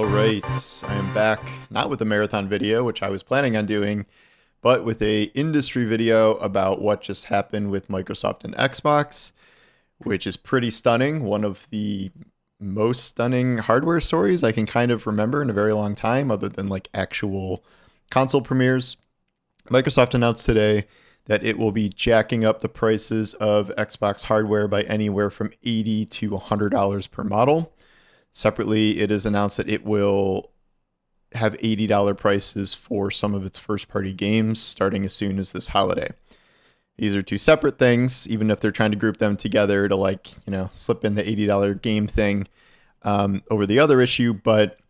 All right, I am back, not with a marathon video, which I was planning on doing, but with a industry video about what just happened with Microsoft and Xbox, which is pretty stunning. One of the most stunning hardware stories I can kind of remember in a very long time, other than like actual console premieres. Microsoft announced today that it will be jacking up the prices of Xbox hardware by anywhere from $80 to $100 per model. Separately, it is announced that it will have $80 prices for some of its first-party games starting as soon as this holiday. These are two separate things, even if they're trying to group them together to slip in the $80 game thing over the other issue. But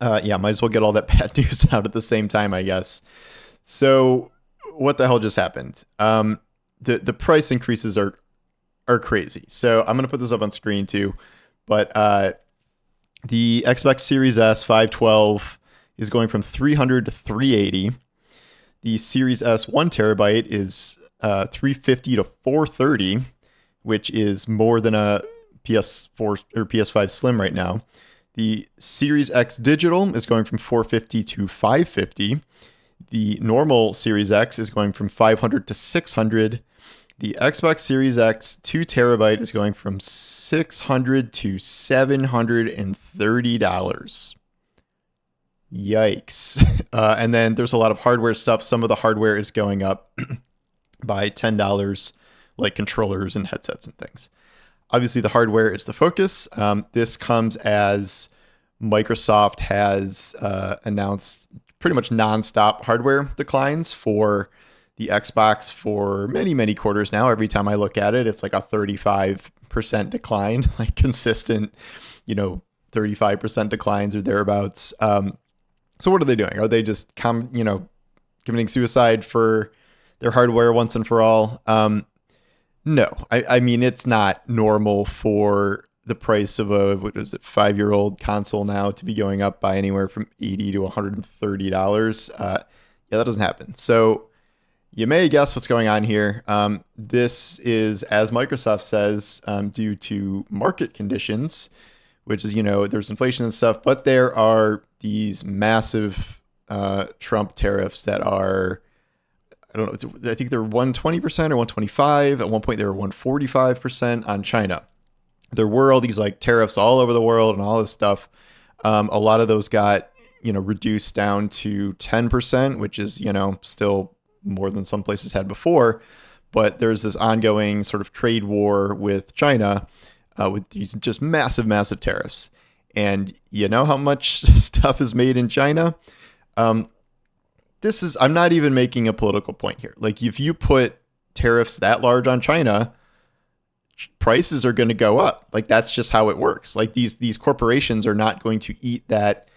might as well get all that bad news out at the same time, I guess. So what the hell just happened? The price increases are crazy. So I'm going to put this up on screen too. But the Xbox Series S 512 is going from $300 to $380. The Series S 1 terabyte is $350 to $430, which is more than a PS4 or PS5 Slim right now. The Series X Digital is going from $450 to $550. The normal Series X is going from $500 to $600. The Xbox Series X 2 terabyte is going from $600 to $730. Yikes. And then there's a lot of hardware stuff. Some of the hardware is going up by $10, like controllers and headsets and things. Obviously, the hardware is the focus. This comes as Microsoft has announced pretty much nonstop hardware declines for the Xbox for many, many quarters now. Every time I look at it, it's like a 35% decline, like consistent, 35% declines or thereabouts. So what are they doing? Are they just committing suicide for their hardware once and for all? No, I mean, it's not normal for the price of a 5-year-old console now to be going up by anywhere from $80 to $130. That doesn't happen. So you may guess what's going on here. This is, as Microsoft says, due to market conditions, which is, there's inflation and stuff, but there are these massive Trump tariffs that are, I don't know, I think they're 120% or 125. At one point, they were 145% on China. There were all these like tariffs all over the world and all this stuff. A lot of those got, reduced down to 10%, which is, still more than some places had before. But there's this ongoing sort of trade war with China with these just massive, massive tariffs. And you know how much stuff is made in China? I'm not even making a political point here. Like, if you put tariffs that large on China, prices are going to go up. Like, that's just how it works. Like, these corporations are not going to eat that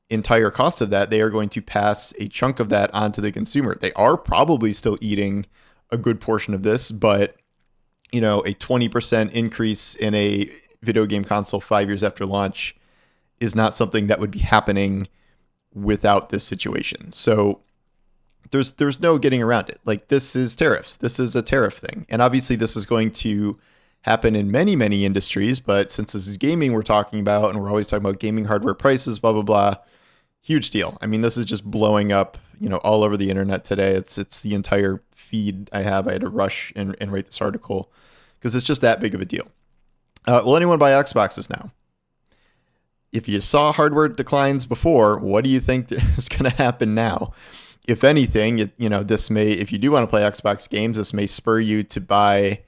entire cost of that. They are going to pass a chunk of that onto the consumer. They are probably still eating a good portion of this, but a 20% increase in a video game console 5 years after launch is not something that would be happening without this situation. So there's no getting around it. Like, this is tariffs. This is a tariff thing. And obviously this is going to happen in many, many industries, but since this is gaming we're talking about, and we're always talking about gaming hardware prices, blah, blah, blah, huge deal. I mean, this is just blowing up, all over the internet today. It's the entire feed I have. I had to rush and write this article because it's just that big of a deal. Will anyone buy Xboxes now? If you saw hardware declines before, what do you think is going to happen now? If anything, this may, if you do want to play Xbox games, this may spur you to buy,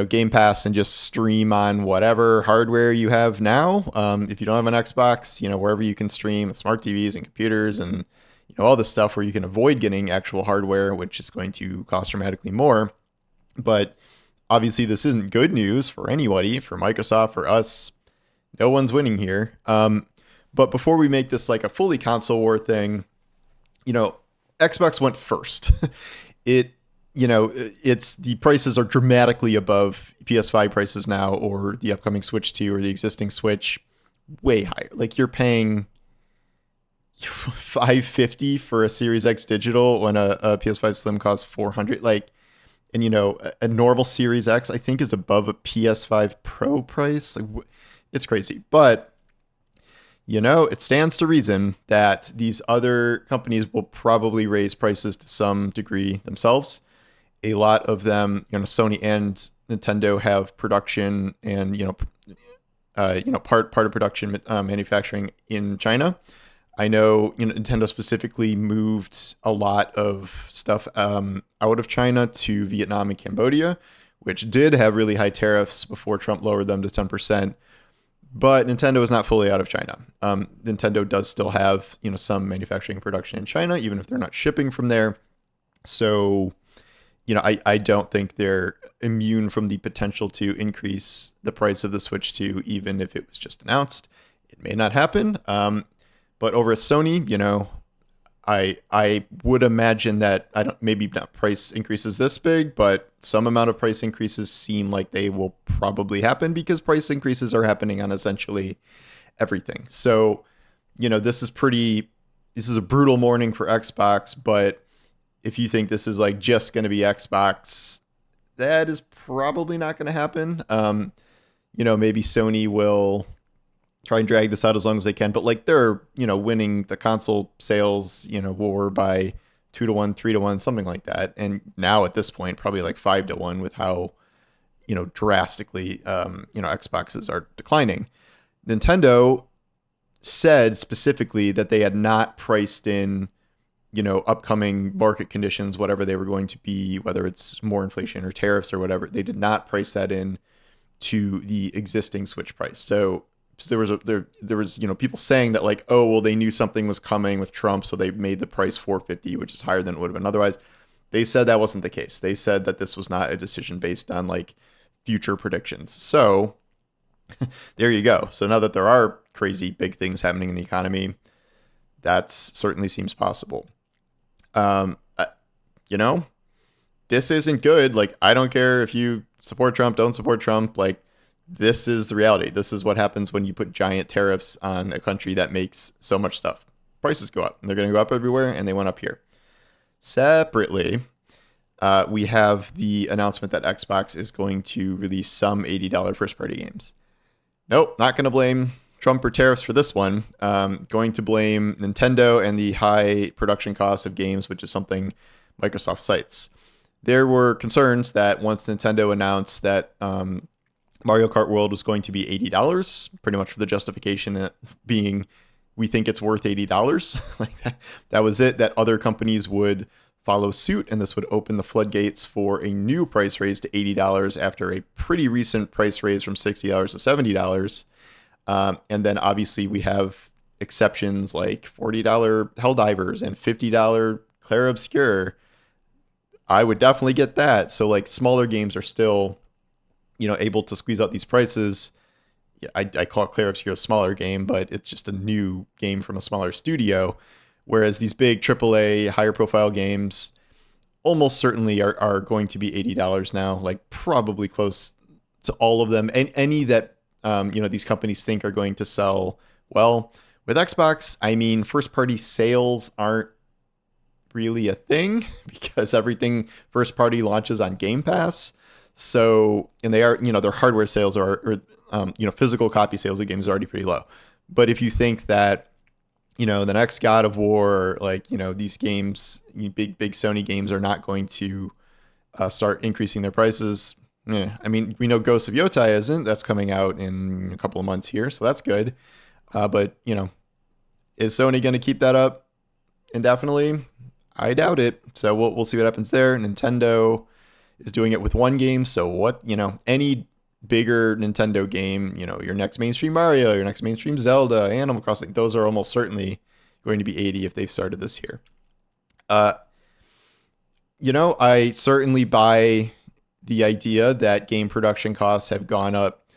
Game Pass and just stream on whatever hardware you have now. If you don't have an Xbox, wherever you can stream with smart TVs and computers and, all this stuff where you can avoid getting actual hardware, which is going to cost dramatically more. But obviously this isn't good news for anybody, for Microsoft, for us. No one's winning here. But before we make this like a fully console war thing, Xbox went first. It's the prices are dramatically above PS5 prices now, or the upcoming Switch 2 or the existing Switch, way higher. Like, you're paying $550 for a Series X digital when a PS5 Slim costs $400. Like, and a normal Series X I think is above a PS5 Pro price. Like, it's crazy. But It stands to reason that these other companies will probably raise prices to some degree themselves. A lot of them, Sony and Nintendo have production and part of production manufacturing in China. I know, Nintendo specifically moved a lot of stuff out of China to Vietnam and Cambodia, which did have really high tariffs before Trump lowered them to 10%. But Nintendo is not fully out of China. Nintendo does still have, some manufacturing production in China, even if they're not shipping from there. So, I don't think they're immune from the potential to increase the price of the Switch 2, even if it was just announced. It may not happen. But over at Sony, I would imagine that maybe not price increases this big, but some amount of price increases seem like they will probably happen because price increases are happening on essentially everything. So, this is a brutal morning for Xbox, but if you think this is like just going to be Xbox, that is probably not going to happen. Maybe Sony will try and drag this out as long as they can, but like they're, winning the console sales, war by 2-1, 3-1, something like that. And now at this point, probably like 5-1 with how, drastically, Xboxes are declining. Nintendo said specifically that they had not priced in, upcoming market conditions, whatever they were going to be, whether it's more inflation or tariffs or whatever. They did not price that in to the existing Switch price. So there was people saying that like, oh well, they knew something was coming with Trump, so they made the price $450, which is higher than it would have been otherwise. They said that wasn't the case. They said that this was not a decision based on like future predictions. So there you go. So now that there are crazy big things happening in the economy, that certainly seems possible. This isn't good. Like, I don't care if you support Trump, don't support Trump. Like, this is the reality. This is what happens when you put giant tariffs on a country that makes so much stuff. Prices go up. And they're going to go up everywhere, and they went up here. Separately, we have the announcement that Xbox is going to release some $80 first-party games. Nope, not going to blame Trump or tariffs for this one. Going to blame Nintendo and the high production costs of games, which is something Microsoft cites. There were concerns that once Nintendo announced that Mario Kart World was going to be $80, pretty much for the justification being, we think it's worth $80. Like that was it, that other companies would follow suit, and this would open the floodgates for a new price raise to $80 after a pretty recent price raise from $60 to $70. And then obviously we have exceptions like $40 Helldivers and $50 Clair Obscur. I would definitely get that. So like smaller games are still, able to squeeze out these prices. I call Clair Obscur a smaller game, but it's just a new game from a smaller studio. Whereas these big AAA, higher profile games almost certainly are going to be $80 now, like probably close to all of them. And any that, these companies think are going to sell well. With Xbox, I mean, first party sales aren't really a thing because everything first party launches on Game Pass. So, and they are, their hardware sales or physical copy sales of games are already pretty low. But if you think that, the next God of War, like, these games, big Sony games are not going to start increasing their prices. Yeah, I mean, we know Ghost of Yotai isn't. That's coming out in a couple of months here, so that's good. But, is Sony going to keep that up indefinitely? I doubt it. So we'll see what happens there. Nintendo is doing it with one game. So what, any bigger Nintendo game, your next mainstream Mario, your next mainstream Zelda, Animal Crossing, those are almost certainly going to be 80 if they've started this year. I certainly buy the idea that game production costs have gone up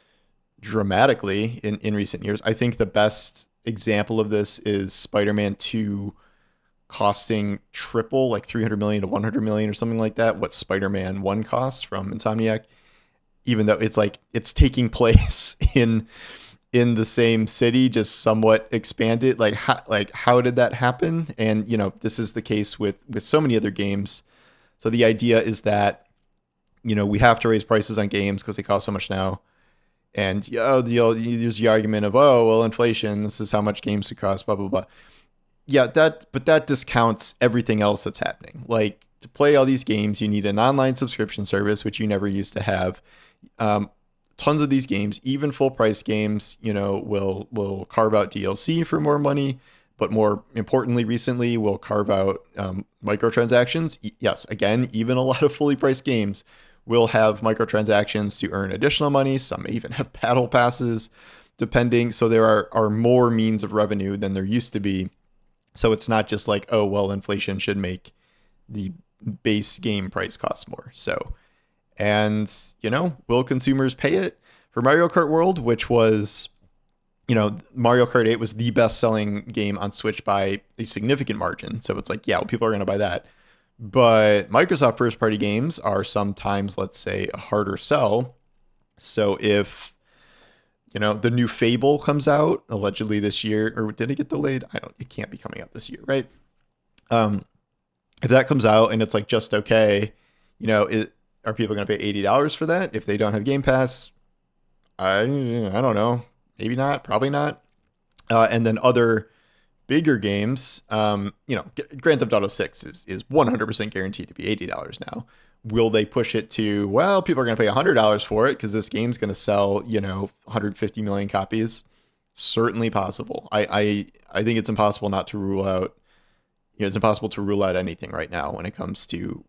dramatically in recent years. I think the best example of this is Spider-Man 2 costing triple, like 300 million to 100 million or something like that, what Spider-Man 1 cost from Insomniac, even though it's taking place in the same city, just somewhat expanded. Like how did that happen? And this is the case with so many other games. So the idea is that we have to raise prices on games because they cost so much now. And you'll use the argument of, oh, well, inflation, this is how much games would cost, blah, blah, blah. Yeah, but that discounts everything else that's happening. Like, to play all these games, you need an online subscription service, which you never used to have. Tons of these games, even full price games, will carve out DLC for more money, but more importantly, recently will carve out microtransactions. Yes, again, even a lot of fully priced games will have microtransactions to earn additional money. Some may even have battle passes, depending. So there are more means of revenue than there used to be. So it's not just like, oh, well, inflation should make the base game price cost more. So, and, will consumers pay it? For Mario Kart World, which was, Mario Kart 8 was the best selling game on Switch by a significant margin. So it's like, yeah, well, people are going to buy that. But Microsoft first party games are sometimes, let's say, a harder sell. So if, the new Fable comes out allegedly this year, or did it get delayed? It can't be coming out this year, right? If that comes out and it's like just okay, are people going to pay $80 for that if they don't have Game Pass? I don't know. Maybe not. Probably not. And then other bigger games, Grand Theft Auto 6 is 100% guaranteed to be $80 now. Will they push it to, well, people are going to pay $100 for it because this game's going to sell, 150 million copies? Certainly possible. I think it's impossible not to rule out, it's impossible to rule out anything right now when it comes to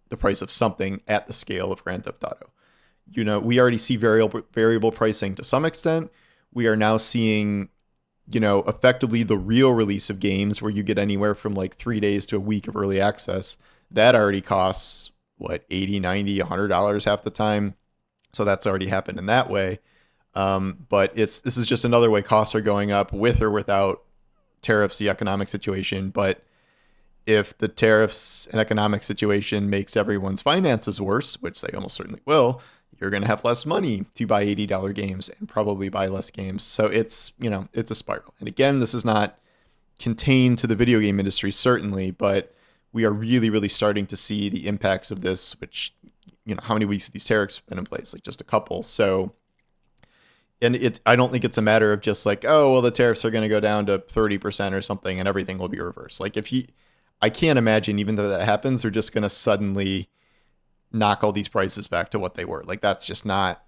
the price of something at the scale of Grand Theft Auto. We already see variable pricing to some extent. We are now seeing, effectively the real release of games where you get anywhere from like 3 days to a week of early access. That already costs, $80, $90, $100 half the time. So that's already happened in that way. But this is just another way costs are going up with or without tariffs, the economic situation. But if the tariffs and economic situation makes everyone's finances worse, which they almost certainly will, you're going to have less money to buy $80 games and probably buy less games. So it's a spiral. And again, this is not contained to the video game industry, certainly, but we are really, really starting to see the impacts of this, which, how many weeks have these tariffs been in place? Like just a couple. So, and I don't think it's a matter of just like, oh, well, the tariffs are going to go down to 30% or something and everything will be reversed. Like I can't imagine, even though that happens, they're just going to suddenly knock all these prices back to what they were. Like, that's just not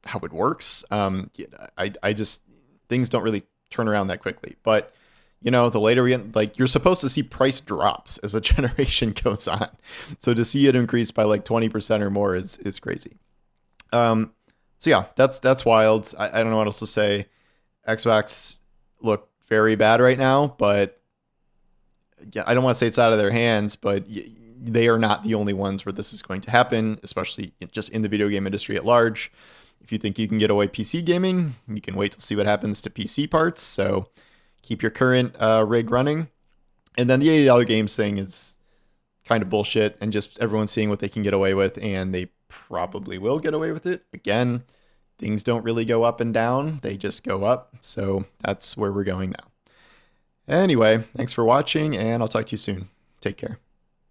how it works. I just, things don't really turn around that quickly. But, the later we get, like, you're supposed to see price drops as a generation goes on. So to see it increase by like 20% or more is crazy. So yeah, that's wild. I don't know what else to say. Xbox look very bad right now, but yeah, I don't want to say it's out of their hands, but they are not the only ones where this is going to happen, especially just in the video game industry at large. If you think you can get away PC gaming, you can wait to see what happens to PC parts. So keep your current rig running. And then the $80 games thing is kind of bullshit, and just everyone's seeing what they can get away with, and they probably will get away with it. Again, things don't really go up and down. They just go up. So that's where we're going now. Anyway, thanks for watching, and I'll talk to you soon. Take care.